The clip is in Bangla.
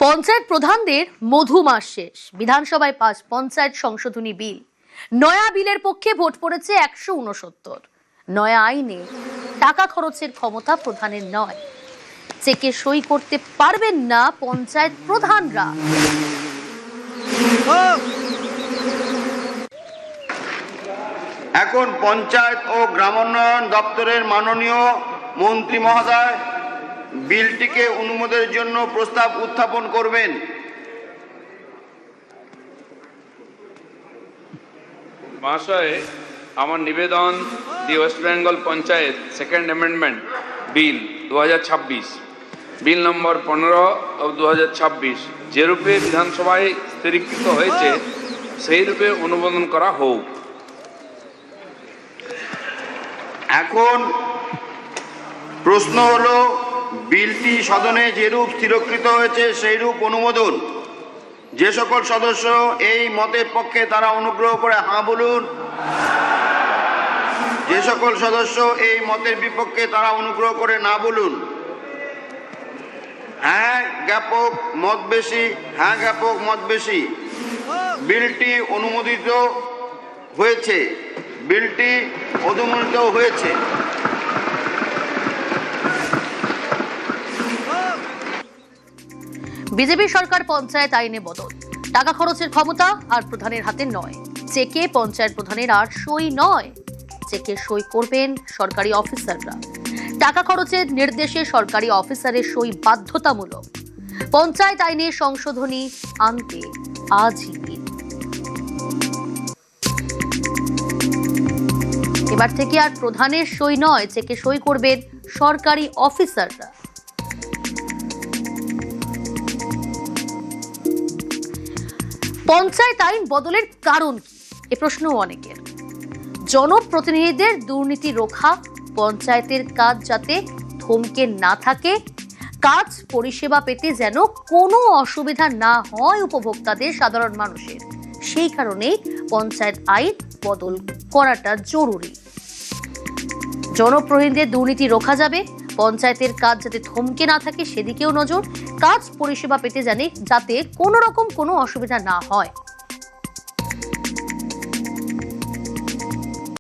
পঞ্চায়েত প্রধানদের মধুমাস শেষ। বিধানসভায় পাস পঞ্চায়েত সংশোধনী বিল। নয়া বিলের পক্ষে ভোট পড়েছে 169। নয়া আইনে টাকা খরচের ক্ষমতা প্রধানের নয়, চেকে সই করতে পারবেন না পঞ্চায়েত প্রধানরা। এখন পঞ্চায়েত ও গ্রামোন্নয়ন দপ্তরের মাননীয় মন্ত্রী মহোদয় বিলটিকে অনুমোদনের জন্য প্রস্তাব উত্থাপন করবেন। মহাশয়, আমার নিবেদন the West Bengal panchayat second amendment bill 2026 bill number 15/2026 যে রূপে বিধানসভায় স্থিরীকৃত হয়েছে সেই রূপে অনুমোদন করা হোক। এখন প্রশ্ন হলো, বিলটি সদনে যেরূপ স্থিরকৃত হয়েছে সেই রূপ অনুমোদন। যে সকল সদস্য এই মতের পক্ষে তারা অনুগ্রহ করে হাঁ বলুন। যে সকল সদস্য এই মতের বিপক্ষে তারা অনুগ্রহ করে না বলুন। হ্যাঁ জ্ঞাপক মত বেশি, হ্যাঁ জ্ঞাপক মত বেশি। বিলটি অনুমোদিত হয়েছে। বিলটি অনুমোদিত হয়েছে। বিজেপি সরকার পঞ্চায়েত আইনে বদল। টাকা খরচের ক্ষমতা আর প্রধানের হাতে নয়, চেকে পঞ্চায়েত প্রধানের আর সই নয়, চেকে সই করবেন সরকারি অফিসাররা। টাকা খরচের নির্দেশে সরকারি অফিসারের সই বাধ্যতামূলক। পঞ্চায়েত আইনে সংশোধনী আনতে আজই দিন। এবার থেকে আর প্রধানের সই নয়, চেকে সই করবেন সরকারি অফিসাররা। পঞ্চায়েত আইন বদলের কারণ কি, এ প্রশ্ন অনেকের। জনপ্রতিনিধিদের দুর্নীতি রোখা, পঞ্চায়েতের কাজ যাতে থমকে না থাকে, কাজ পরিষেবা পেতে যেন কোনো অসুবিধা না হয় উপভোক্তাদের, সাধারণ মানুষের, সেই কারণেই পঞ্চায়েত আইন বদল করাটা জরুরি। জনপ্রতিনিধিদের দুর্নীতি রোখা যাবে, পঞ্চায়েতের কাজ যাতে থমকে না থাকে সেদিকেও নজর, কাজ পরিষেবা পেতে যাতে কোনো রকম কোনো অসুবিধা না হয়।